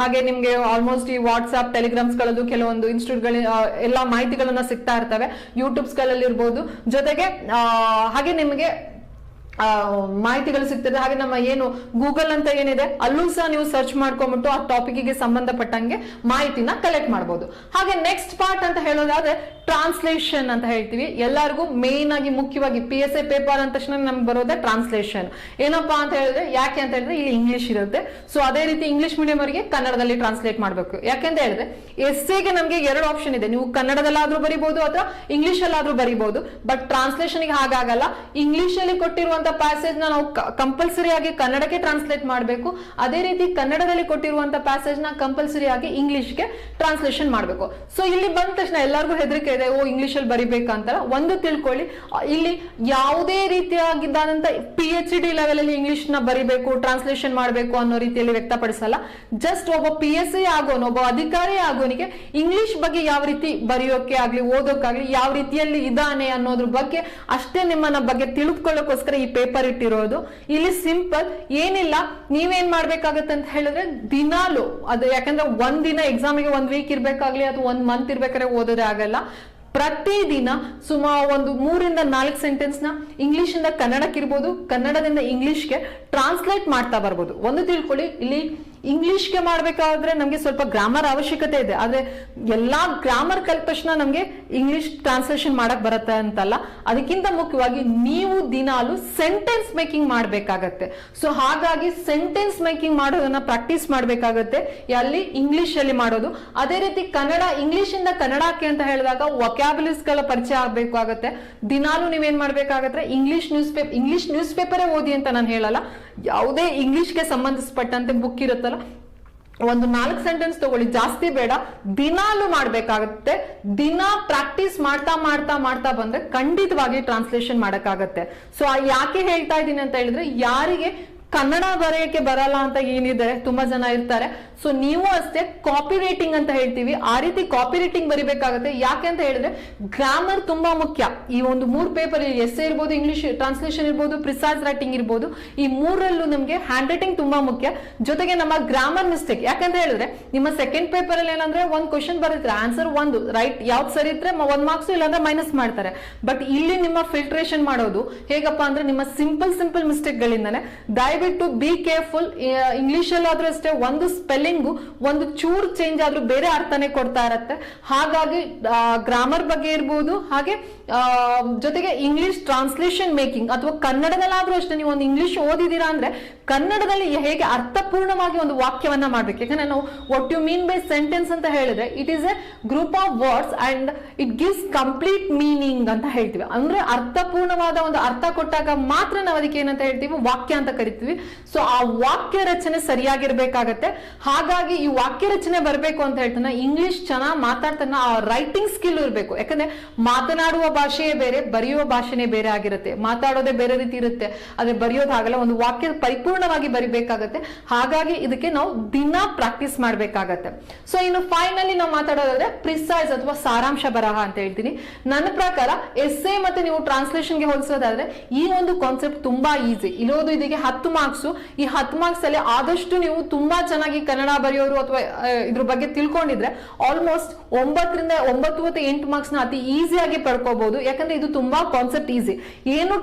ಹಾಗೆ ನಿಮ್ಗೆ ಆಲ್ಮೋಸ್ಟ್ ಈ ವಾಟ್ಸ್ಆಪ್ ಟೆಲಿಗ್ರಾಮ್ಸ್ ಗಳಲ್ಲೂ ಕೆಲವೊಂದು ಇನ್ಸ್ಟಿಟ್ಯೂಟ್ ಗಳ ಎಲ್ಲಾ ಮಾಹಿತಿಗಳನ್ನ ಸಿಗ್ತಾ ಇರ್ತವೆ, ಯೂಟ್ಯೂಬ್ಸ್ ಗಳಲ್ಲಿ ಇರ್ಬೋದು. ಜೊತೆಗೆ ಹಾಗೆ ನಿಮಗೆ ಮಾಹಿತಿಗಳು ಸಿಗ್ತದೆ. ಹಾಗೆ ನಮ್ಮ ಏನು ಗೂಗಲ್ ಅಂತ ಏನಿದೆ ಅಲ್ಲೂ ಸಹ ನೀವು ಸರ್ಚ್ ಮಾಡ್ಕೊಂಡ್ಬಿಟ್ಟು ಆ ಟಾಪಿಕ್ಗೆ ಸಂಬಂಧಪಟ್ಟಂಗೆ ಮಾಹಿತಿನ ಕಲೆಕ್ಟ್ ಮಾಡಬಹುದು. ಹಾಗೆ ನೆಕ್ಸ್ಟ್ ಪಾರ್ಟ್ ಅಂತ ಹೇಳೋದಾದ್ರೆ ಟ್ರಾನ್ಸ್ಲೇಷನ್ ಅಂತ ಹೇಳ್ತೀವಿ. ಎಲ್ಲರಿಗೂ ಮೇನ್ ಆಗಿ ಮುಖ್ಯವಾಗಿ PSI ಪೇಪರ್ ಅಂದ ತಕ್ಷಣ ನಮ್ಗೆ ಬರೋದೇ ಟ್ರಾನ್ಸ್ಲೇಷನ್. ಏನಪ್ಪಾ ಅಂತ ಹೇಳಿದ್ರೆ, ಯಾಕೆ ಅಂತ ಹೇಳಿದ್ರೆ ಇಲ್ಲಿ ಇಂಗ್ಲಿಷ್ ಇರುತ್ತೆ. ಸೊ ಅದೇ ರೀತಿ ಇಂಗ್ಲಿಷ್ ಮೀಡಿಯಂ ಅವರಿಗೆ ಕನ್ನಡದಲ್ಲಿ ಟ್ರಾನ್ಸ್ಲೇಟ್ ಮಾಡಬೇಕು. ಯಾಕೆಂತ ಹೇಳಿದ್ರೆ ಎಸ್ಸೆಗೆ ನಮ್ಗೆ 2 ಆಪ್ಷನ್ ಇದೆ, ನೀವು ಕನ್ನಡದಲ್ಲಾದ್ರೂ ಬರಿಬಹುದು ಅಥವಾ ಇಂಗ್ಲಿಷ್ ಅಲ್ಲಾದ್ರೂ ಬರಿಬಹುದು. ಬಟ್ ಟ್ರಾನ್ಸ್ಲೇಷನ್ ಗೆ ಹಾಗಾಗಲ್ಲ. ಇಂಗ್ಲಿಷ್ ಅಲ್ಲಿ ಕೊಟ್ಟಿರುವಂತ ಪ್ಯಾಸೇಜ್ ನ ನಾವು ಕಂಪಲ್ಸರಿ ಆಗಿ ಕನ್ನಡಕ್ಕೆ ಟ್ರಾನ್ಸ್ಲೇಟ್ ಮಾಡಬೇಕು. ಅದೇ ರೀತಿ ಕನ್ನಡದಲ್ಲಿ ಕೊಟ್ಟಿರುವಂತ ಪ್ಯಾಸೇಜ್ ನ ಕಂಪಲ್ಸರಿ ಆಗಿ ಇಂಗ್ಲಿಷ್ಗೆ ಟ್ರಾನ್ಸ್ಲೇಷನ್ ಮಾಡಬೇಕು. ಸೊ ಇಲ್ಲಿ ಬಂದ ತಕ್ಷಣ ಎಲ್ಲರಿಗೂ ಹೆದರಿಕೆ ಇದೆ, ಓ ಇಂಗ್ಲಿಷ್ ಅಲ್ಲಿ ಬರಿಬೇಕಂತ. ಒಂದು ತಿಳ್ಕೊಳ್ಳಿ, ಇಲ್ಲಿ ಯಾವುದೇ ರೀತಿಯಾಗಿದ್ದಂತ PhD ಲೆವೆಲ್ ಅಲ್ಲಿ ಇಂಗ್ಲಿಷ್ ನ ಬರಿಬೇಕು, ಟ್ರಾನ್ಸ್ಲೇಷನ್ ಮಾಡಬೇಕು ಅನ್ನೋ ರೀತಿಯಲ್ಲಿ ವ್ಯಕ್ತಪಡಿಸಲ್ಲ. ಜಸ್ಟ್ ಒಬ್ಬ PSI ಆಗೋನು, ಒಬ್ಬ ಅಧಿಕಾರಿ ಆಗೋನಿಗೆ ಇಂಗ್ಲಿಷ್ ಬಗ್ಗೆ ಯಾವ ರೀತಿ ಬರೆಯೋಕೆ ಆಗ್ಲಿ ಓದೋಕಾಗ್ಲಿ ಯಾವ ರೀತಿಯಲ್ಲಿ ಇದಾನೆ ಅನ್ನೋದ್ರ ಬಗ್ಗೆ ಅಷ್ಟೇ ನಿಮ್ಮನ್ನ ಬಗ್ಗೆ ತಿಳಿದುಕೊಳ್ಳೋಕೋಸ್ಕರ ಈ ಪೇಪರ್ ಇಟ್ಟಿರೋದು. ಇಲ್ಲಿ ಸಿಂಪಲ್ ಏನಿಲ್ಲ, ನೀವೇನ್ ಮಾಡ್ಬೇಕಾಗತ್ತೆ ಅಂತ ಹೇಳಿದ್ರೆ ದಿನಾಲು ಅದು, ಯಾಕಂದ್ರೆ ಒಂದಿನ ಎಕ್ಸಾಮಿಗೆ 1 ವೀಕ್ ಇರ್ಬೇಕಾಗ್ಲಿ ಅಥವಾ 1 ಮಂತ್ ಇರ್ಬೇಕಾದ್ರೆ ಓದೋದೇ ಆಗಲ್ಲ. ಪ್ರತಿದಿನ ಸುಮಾರು ಒಂದು 3-4 ಸೆಂಟೆನ್ಸ್ ನ ಇಂಗ್ಲಿಷ್ ಇಂದ ಕನ್ನಡಕ್ಕೆ ಇರ್ಬೋದು, ಕನ್ನಡದಿಂದ ಇಂಗ್ಲಿಷ್ಗೆ ಟ್ರಾನ್ಸ್ಲೇಟ್ ಮಾಡ್ತಾ ಬರ್ಬೋದು. ಒಂದು ತಿಳ್ಕೊಳ್ಳಿ, ಇಲ್ಲಿ ಇಂಗ್ಲಿಷ್ಗೆ ಮಾಡ್ಬೇಕಾದ್ರೆ ನಮ್ಗೆ ಸ್ವಲ್ಪ ಗ್ರಾಮರ್ ಅವಶ್ಯಕತೆ ಇದೆ. ಆದ್ರೆ ಎಲ್ಲಾ ಗ್ರಾಮರ್ ಕಲಿತ ತಕ್ಷಣ ನಮ್ಗೆ ಇಂಗ್ಲಿಷ್ ಟ್ರಾನ್ಸ್ಲೇಷನ್ ಮಾಡಕ್ ಬರುತ್ತೆ ಅಂತಲ್ಲ. ಅದಕ್ಕಿಂತ ಮುಖ್ಯವಾಗಿ ನೀವು ದಿನಾಲು ಸೆಂಟೆನ್ಸ್ ಮೇಕಿಂಗ್ ಮಾಡ್ಬೇಕಾಗತ್ತೆ. ಸೊ ಹಾಗಾಗಿ ಸೆಂಟೆನ್ಸ್ ಮೇಕಿಂಗ್ ಮಾಡೋದನ್ನ ಪ್ರಾಕ್ಟೀಸ್ ಮಾಡ್ಬೇಕಾಗತ್ತೆ, ಅಲ್ಲಿ ಇಂಗ್ಲಿಷ್ ಅಲ್ಲಿ ಮಾಡೋದು. ಅದೇ ರೀತಿ ಕನ್ನಡ, ಇಂಗ್ಲಿಷ್ ಇಂದ ಕನ್ನಡಕ್ಕೆ ಅಂತ ಹೇಳಿದಾಗ ವೊಕ್ಯಾಬುಲರೀಸ್ ಗಳ ಪರಿಚಯ ಆಗ್ಬೇಕಾಗತ್ತೆ. ದಿನಾಲು ನೀವೇನ್ ಮಾಡ್ಬೇಕಾಗತ್ತೆ, ಇಂಗ್ಲಿಷ್ ನ್ಯೂಸ್ ಪೇಪರೇ ಓದಿ ಅಂತ ನಾನು ಹೇಳಲ್ಲ, ಯಾವುದೇ ಇಂಗ್ಲಿಷ್ಗೆ ಸಂಬಂಧಿಸಪಟ್ಟಂತೆ ಬುಕ್ ಇರುತ್ತಲ್ಲ, ಒಂದು 4 ಸೆಂಟೆನ್ಸ್ ತಗೊಳ್ಳಿ, ಜಾಸ್ತಿ ಬೇಡ, ದಿನಾಲು ಮಾಡ್ಬೇಕಾಗತ್ತೆ. ದಿನ ಪ್ರಾಕ್ಟೀಸ್ ಮಾಡ್ತಾ ಬಂದ್ರೆ ಖಂಡಿತವಾಗಿ ಟ್ರಾನ್ಸ್ಲೇಷನ್ ಮಾಡಕ್ಕಾಗತ್ತೆ. ಸೊ ಯಾಕೆ ಹೇಳ್ತಾ ಇದ್ದೀನಿ ಅಂತ ಹೇಳಿದ್ರೆ, ಯಾರಿಗೆ ಕನ್ನಡ ಬರೆಯಕ್ಕೆ ಬರಲ್ಲ ಅಂತ ಏನಿದೆ ತುಂಬಾ ಜನ ಇರ್ತಾರೆ. ಸೊ ನೀವು ಅಷ್ಟೇ ಕಾಪಿ ರೈಟಿಂಗ್ ಅಂತ ಹೇಳ್ತೀವಿ, ಆ ರೀತಿ ಕಾಪಿ ರೈಟಿಂಗ್ ಬರಿಬೇಕಾಗುತ್ತೆ. ಯಾಕೆ ಅಂತ ಹೇಳಿದ್ರೆ ಗ್ರಾಮರ್ ತುಂಬಾ ಮುಖ್ಯ. ಈ ಒಂದು 3 ಪೇಪರ್, ಎಸ್ಸೆ ಇರ್ಬೋದು, ಇಂಗ್ಲಿಷ್ ಟ್ರಾನ್ಸ್ಲೇಷನ್ ಇರ್ಬೋದು, ಪ್ರಿಸೈಸ್ ರೈಟಿಂಗ್ ಇರ್ಬೋದು, ಈ 3ರಲ್ಲೂ ನಮ್ಗೆ ಹ್ಯಾಂಡ್ ರೈಟಿಂಗ್ ತುಂಬಾ ಮುಖ್ಯ. ಜೊತೆಗೆ ನಮ್ಮ ಗ್ರಾಮರ್ ಮಿಸ್ಟೇಕ್, ಯಾಕಂತ ಹೇಳಿದ್ರೆ ನಿಮ್ಮ ಸೆಕೆಂಡ್ ಪೇಪರ್ ಅಲ್ಲಿ ಏನಂದ್ರೆ ಒಂದು ಕ್ವಶನ್ ಬರೀತಾರೆ, ಆನ್ಸರ್ ಒಂದು ರೈಟ್ ಯಾವ್ದು ಸರಿ ಇದ್ರೆ 1 ಮಾರ್ಕ್ಸ್ ಇಲ್ಲಾಂದ್ರೆ ಮೈನಸ್ ಮಾಡ್ತಾರೆ. ಬಟ್ ಇಲ್ಲಿ ನಿಮ್ಮ ಫಿಲ್ಟ್ರೇಷನ್ ಮಾಡೋದು ಹೇಗಪ್ಪ ಅಂದ್ರೆ ನಿಮ್ಮ ಸಿಂಪಲ್ ಮಿಸ್ಟೇಕ್ ಗಳಿಂದಾನೆ. ದಯವಿಟ್ಟು ಬಿ ಕೇರ್ಫುಲ್. ಇಂಗ್ಲಿಷ್ ಅಲ್ಲಾದ್ರೂ ಅಷ್ಟೇ ಒಂದು ಸ್ಪೆಲ್ಲಿಂಗ್ ಒಂದು ಚೂರ್ ಚೇಂಜ್ ಆದ್ರೂ ಬೇರೆ ಅರ್ಥನೇ ಕೊಡ್ತಾ ಇರತ್ತೆ. ಹಾಗಾಗಿ ಗ್ರಾಮರ್ ಬಗ್ಗೆ ಇರ್ಬೋದು, ಹಾಗೆ ಜೊತೆಗೆ ಇಂಗ್ಲಿಷ್ ಟ್ರಾನ್ಸ್ಲೇಷನ್ ಮೇಕಿಂಗ್ ಅಥವಾ ಕನ್ನಡದಲ್ಲಾದ್ರೂ ಅಷ್ಟೇ ನೀವು ಒಂದು ಇಂಗ್ಲಿಷ್ ಓದಿದೀರಾ ಅಂದ್ರೆ ಕನ್ನಡದಲ್ಲಿ ಹೇಗೆ ಅರ್ಥಪೂರ್ಣವಾಗಿ ಒಂದು ವಾಕ್ಯವನ್ನ ಮಾಡ್ಬೇಕು. ಯಾಕಂದ್ರೆ ನಾವು what you mean by sentence ಅಂತ ಹೇಳಿದ್ರೆ it is a group of words and it gives complete meaning ಅಂತ ಹೇಳ್ತೀವಿ. ಅಂದ್ರೆ ಅರ್ಥಪೂರ್ಣವಾದ ಒಂದು ಅರ್ಥ ಕೊಟ್ಟಾಗ ಮಾತ್ರ ನಾವು ಅದಕ್ಕೆ ಏನಂತ ಹೇಳ್ತೀವಿ, ವಾಕ್ಯ ಅಂತ ಕರಿತೀವಿ. ಸೊ ಆ ವಾಕ್ಯ ರಚನೆ ಸರಿಯಾಗಿರ್ಬೇಕಾಗತ್ತೆ. ಹಾಗಾಗಿ ಈ ವಾಕ್ಯ ರಚನೆ ಬರಬೇಕು ಅಂತ ಹೇಳ್ತಾನೆ ಇಂಗ್ಲಿಷ್ ಚೆನ್ನಾಗಿ ಮಾತಾಡ್ತಾನೆ, ಆ ರೈಟಿಂಗ್ ಸ್ಕಿಲ್ ಇರಬೇಕು. ಯಾಕಂದ್ರೆ ಮಾತನಾಡುವ ಭಾಷೆಯೇ ಬೇರೆ, ಬರೆಯುವ ಭಾಷೆನೇ ಬೇರೆ ಆಗಿರುತ್ತೆ. ಮಾತಾಡೋದೇ ಬೇರೆ ರೀತಿ ಇರುತ್ತೆ, ಅದೇ ಬರೆಯೋದಾಗಲ್ಲ. ಒಂದು ವಾಕ್ಯ ಪರಿಪೂರ್ಣವಾಗಿ ಬರಿಬೇಕಾಗತ್ತೆ. ಹಾಗಾಗಿ ಇದಕ್ಕೆ ನಾವು ದಿನ ಪ್ರಾಕ್ಟೀಸ್ ಮಾಡ್ಬೇಕಾಗತ್ತೆ. ಸೊ ಇನ್ನು ಫೈನಲಿ ನಾವು ಮಾತಾಡೋದಾದ್ರೆ ಪ್ರಿಸೈಸ್ ಅಥವಾ ಸಾರಾಂಶ ಬರಹ ಅಂತ ಹೇಳ್ತೀನಿ. ನನ್ನ ಪ್ರಕಾರ ಎಸ್ಸೆ ಮತ್ತೆ ನೀವು ಟ್ರಾನ್ಸ್ಲೇಷನ್ಗೆ ಹೋಲಿಸೋದಾದ್ರೆ ಈ ಒಂದು ಕಾನ್ಸೆಪ್ಟ್ ತುಂಬಾ ಈಸಿ ಇರೋದು. ಇದಕ್ಕೆ 10 ಮಾರ್ಕ್ಸ್. ಈ 10 ಮಾರ್ಕ್ಸ್ ಅಲ್ಲಿ ಆದಷ್ಟು ನೀವು ತುಂಬಾ ಚೆನ್ನಾಗಿ ಕನ್ನಡ ಬರೆಯೋರು ಅಥವಾ ಇದ್ರ ಬಗ್ಗೆ ತಿಳ್ಕೊಂಡಿದ್ರೆ ಆಲ್ಮೋಸ್ಟ್ 9 ರಿಂದ 9 ಮತ್ತು 8 ಮಾರ್ಕ್ಸ್ ನ ಅತಿ ಈಸಿಯಾಗಿ ಪಡ್ಕೋಬಹುದು. ಯಾಕಂದ್ರೆ ಇದು ತುಂಬಾ ಕಾನ್ಸೆಪ್ಟ್ ಈಸಿ. ಏನು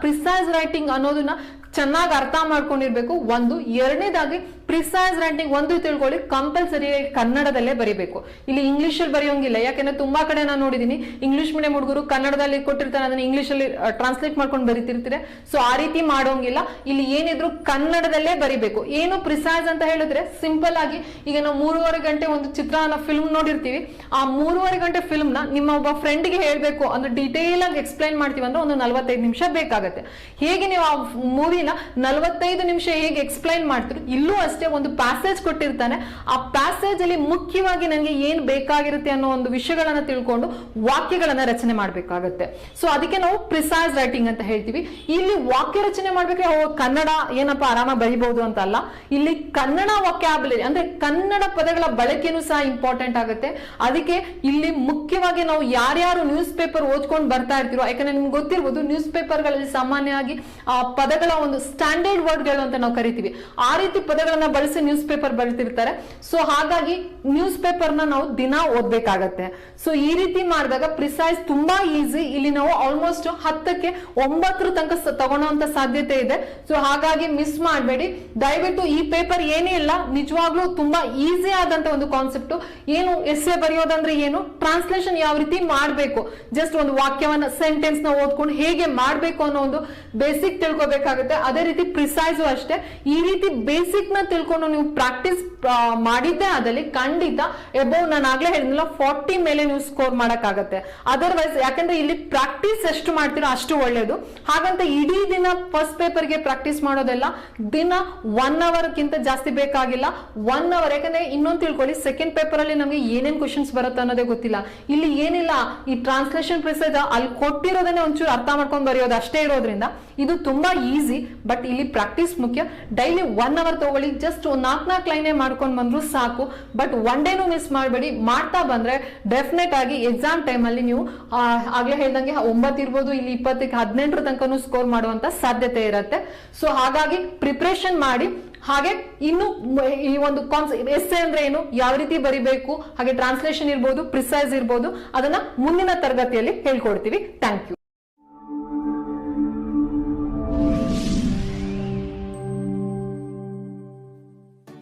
ಪ್ರಿಸೈಸ್ ರೈಟಿಂಗ್ ಅನ್ನೋದನ್ನ ಚೆನ್ನಾಗಿ ಅರ್ಥ ಮಾಡ್ಕೊಂಡಿರ್ಬೇಕು. ಒಂದು. ಎರಡನೇದಾಗಿ ಪ್ರಿಸೈಸ್ ರೈಟಿಂಗ್ ಒಂದು ತಿಳ್ಕೊಳ್ಳಿ, ಕಂಪಲ್ಸರಿ ಕನ್ನಡದಲ್ಲೇ ಬರಿಬೇಕು. ಇಲ್ಲಿ ಇಂಗ್ಲಿಷ್ ಅಲ್ಲಿ ಬರೆಯೋಂಗಿಲ್ಲ. ಯಾಕಂದ್ರೆ ತುಂಬಾ ಕಡೆ ನಾನು ನೋಡಿದೀನಿ ಇಂಗ್ಲಿಷ್ ಮೀಡಿಯಂ ಹುಡುಗರು ಕನ್ನಡದಲ್ಲಿ ಕೊಟ್ಟಿರ್ತಾರೆ, ಅದನ್ನ ಇಂಗ್ಲಿಷ್ ಅಲ್ಲಿ ಟ್ರಾನ್ಸ್ಲೇಟ್ ಮಾಡ್ಕೊಂಡು ಬರೀತಿರ್ತಾರೆ. ಸೊ ಆ ರೀತಿ ಮಾಡೋಂಗಿಲ್ಲ. ಇಲ್ಲಿ ಏನಿದ್ರು ಕನ್ನಡದಲ್ಲೇ ಬರಿಬೇಕು. ಏನು ಪ್ರಿಸೈಸ್ ಅಂತ ಹೇಳಿದ್ರೆ ಸಿಂಪಲ್ ಆಗಿ ಈಗ ನಾವು 3.5 ಗಂಟೆ ಒಂದು ಚಿತ್ರನ ಫಿಲ್ಮ್ ನೋಡಿರ್ತೀವಿ. ಆ 3.5 ಗಂಟೆ ಫಿಲ್ಮ್ ನ ನಿಮ್ಮ ಒಬ್ಬ ಫ್ರೆಂಡ್ಗೆ ಹೇಳ್ಬೇಕು ಅಂದ್ರೆ ಡೀಟೇಲ್ ಆಗಿ ಎಕ್ಸ್ಪ್ಲೈನ್ ಮಾಡ್ತೀವಿ ಅಂದ್ರೆ ಒಂದು 45 ನಿಮಿಷ ಬೇಕಾಗುತ್ತೆ. ಹೇಗೆ ನೀವು ಆ ಮೂವಿನ ಪರವಾಗಿಲ್ಲ 45 ನಿಮಿಷ ಹೇಗೆ ಎಕ್ಸ್ಪ್ಲೈನ್ ಮಾಡ್ತಿರು, ಇಲ್ಲೂ ಅಷ್ಟೇ ಒಂದು ಪ್ಯಾಸೇಜ್ ಕೊಟ್ಟಿರ್ತಾನೆ. ಆ ಪ್ಯಾಸೇಜ್ ಅಲ್ಲಿ ಮುಖ್ಯವಾಗಿ ನನಗೆ ಏನ್ ಬೇಕಾಗಿರುತ್ತೆ ಅನ್ನೋ ಒಂದು ವಿಷಯಗಳನ್ನ ತಿಳ್ಕೊಂಡು ವಾಕ್ಯಗಳನ್ನ ರಚನೆ ಮಾಡ್ಬೇಕಾಗತ್ತೆ. ಸೊ ಅದಕ್ಕೆ ನಾವು ಪ್ರಿಸೈಸ್ ರೈಟಿಂಗ್ ಅಂತ ಹೇಳ್ತೀವಿ. ಇಲ್ಲಿ ವಾಕ್ಯ ರಚನೆ ಮಾಡ್ಬೇಕಾದ್ರೆ ಕನ್ನಡ ಏನಪ್ಪ ಆರಾಮಾಗಿ ಬರೀಬಹುದು ಅಂತ ಅಲ್ಲ, ಇಲ್ಲಿ ಕನ್ನಡ ವಾಕ್ಯಾಬುಲರಿ ಅಂದ್ರೆ ಕನ್ನಡ ಪದಗಳ ಬಳಕೆನೂ ಸಹ ಇಂಪಾರ್ಟೆಂಟ್ ಆಗುತ್ತೆ. ಅದಕ್ಕೆ ಇಲ್ಲಿ ಮುಖ್ಯವಾಗಿ ನಾವು ಯಾರ್ಯಾರು ನ್ಯೂಸ್ ಪೇಪರ್ ಓದ್ಕೊಂಡು ಬರ್ತಾ ಇರ್ತೀರೋ, ಯಾಕಂದ್ರೆ ನಿಮ್ಗೆ ಗೊತ್ತಿರ್ಬೋದು ನ್ಯೂಸ್ ಪೇಪರ್ಗಳಲ್ಲಿ ಸಾಮಾನ್ಯವಾಗಿ ಆ ಪದಗಳ ಒಂದು ಸ್ಟ್ಯಾಂಡರ್ಡ್ ವರ್ಡ್ಗಳು ಅಂತ ನಾವು ಕರಿತೀವಿ, ಆ ರೀತಿ ಪದಗಳನ್ನ ಬಳಸಿ ನ್ಯೂಸ್ ಪೇಪರ್ ಬರೆದಿರ್ತಾರೆ. ಸೊ ಹಾಗಾಗಿ ನ್ಯೂಸ್ ಪೇಪರ್ನ ನಾವು ದಿನ ಓದ್ಬೇಕಾಗತ್ತೆ. ಸೊ ಈ ರೀತಿ ಮಾಡಿದಾಗ ಪ್ರಿಸೈಸ್ ತುಂಬಾ ಈಸಿ. ಇಲ್ಲಿ ನಾವು ಆಲ್ಮೋಸ್ಟ್ 10ಕ್ಕೆ 9 ತನಕ ತಗೊಳ್ಳೋಂತ ಸಾಧ್ಯತೆ ಇದೆ. ಸೊ ಹಾಗಾಗಿ ಮಿಸ್ ಮಾಡಬೇಡಿ ದಯವಿಟ್ಟು. ಈ ಪೇಪರ್ ಏನೇ ಇಲ್ಲ, ನಿಜವಾಗ್ಲೂ ತುಂಬಾ ಈಸಿ ಆದಂತ ಒಂದು ಕಾನ್ಸೆಪ್ಟ್. ಏನು ಎಸ್ಸೆ ಬರೆಯೋದಂದ್ರೆ ಏನು, ಟ್ರಾನ್ಸ್ಲೇಷನ್ ಯಾವ ರೀತಿ ಮಾಡಬೇಕು, ಜಸ್ಟ್ ಒಂದು ವಾಕ್ಯವನ್ನ ಸೆಂಟೆನ್ಸ್ ನ ಓದ್ಕೊಂಡು ಹೇಗೆ ಮಾಡಬೇಕು ಅನ್ನೋ ಒಂದು ಬೇಸಿಕ್ ತಿಳ್ಕೊಬೇಕಾಗುತ್ತೆ. ಅದೇ ರೀತಿ ಪ್ರಿಸೈಸು ಅಷ್ಟೇ. ಈ ರೀತಿ ಬೇಸಿಕ್ ನ ತಿಳ್ಕೊಂಡು ನೀವು ಪ್ರಾಕ್ಟೀಸ್ ಮಾಡಿದ್ದೆ ಆದಲ್ಲಿ ಖಂಡಿತ ಎಬೋ ನಾನು ಆಗ್ಲೇ ಹೇಳಿದ್ನಲ್ಲ 40 ಮೇಲೆ ನೀವು ಸ್ಕೋರ್ ಮಾಡಕ್ಕಾಗತ್ತೆ. ಅದರ್ವೈಸ್ ಯಾಕಂದ್ರೆ ಇಲ್ಲಿ ಪ್ರಾಕ್ಟೀಸ್ ಎಷ್ಟು ಮಾಡ್ತೀರೋ ಅಷ್ಟು ಒಳ್ಳೇದು. ಹಾಗಂತ ಇಡೀ ದಿನ ಫಸ್ಟ್ ಪೇಪರ್ಗೆ ಪ್ರಾಕ್ಟೀಸ್ ಮಾಡೋದೆಲ್ಲ ದಿನ 1 ಅವರ್ ಕಿಂತ ಜಾಸ್ತಿ ಬೇಕಾಗಿಲ್ಲ. 1 ಅವರ್, ಯಾಕಂದ್ರೆ ಇನ್ನೊಂದು ತಿಳ್ಕೊಳ್ಳಿ, ಸೆಕೆಂಡ್ ಪೇಪರ್ ಅಲ್ಲಿ ನಮಗೆ ಏನೇನ್ ಕ್ವಶನ್ಸ್ ಬರುತ್ತೆ ಅನ್ನೋದೇ ಗೊತ್ತಿಲ್ಲ. ಇಲ್ಲಿ ಏನಿಲ್ಲ, ಈ ಟ್ರಾನ್ಸ್ಲೇಷನ್ ಪ್ರಿಸೈಸ್ ಅಲ್ಲಿ ಕೊಟ್ಟಿರೋದನ್ನೇ ಒಂಚೂರು ಅರ್ಥ ಮಾಡ್ಕೊಂಡು ಬರೆಯೋದು ಅಷ್ಟೇ ಇರೋದ್ರಿಂದ ಇದು ತುಂಬಾ ಈಸಿ. ಬಟ್ ಇಲ್ಲಿ ಪ್ರಾಕ್ಟೀಸ್ ಮುಖ್ಯ. ಡೈಲಿ 1 ಅವರ್ ತಗೊಳ್ಳಿ, ಜಸ್ಟ್ 4 ಲೈನೇ ಮಾಡ್ಕೊಂಡು ಬಂದ್ರು ಸಾಕು. ಬಟ್ ಒನ್ ಡೇನು ಮಿಸ್ ಮಾಡಬೇಡಿ. ಮಾಡ್ತಾ ಬಂದ್ರೆ ಡೆಫಿನೆಟ್ ಆಗಿ ಎಕ್ಸಾಮ್ ಟೈಮ್ ಅಲ್ಲಿ ನೀವು ಆಗ್ಲೇ ಹೇಳ್ದಂಗೆ 9 ಇರ್ಬೋದು, ಇಲ್ಲಿ 20ಕ್ಕೆ 18 ತನಕನೂ ಸ್ಕೋರ್ ಮಾಡುವಂತ ಸಾಧ್ಯತೆ ಇರುತ್ತೆ. ಸೊ ಹಾಗಾಗಿ ಪ್ರಿಪರೇಷನ್ ಮಾಡಿ. ಹಾಗೆ ಇನ್ನು ಈ ಒಂದು ಕಾನ್ಸೆಪ್ಟ್ ಎಸ್ಸೆ ಅಂದ್ರೆ ಏನು, ಯಾವ ರೀತಿ ಬರಿಬೇಕು, ಹಾಗೆ ಟ್ರಾನ್ಸ್ಲೇಷನ್ ಇರ್ಬೋದು, ಪ್ರಿಸೈಸ್ ಇರ್ಬೋದು, ಅದನ್ನ ಮುಂದಿನ ತರಗತಿಯಲ್ಲಿ ಹೇಳ್ಕೊಡ್ತೀವಿ. Thank you.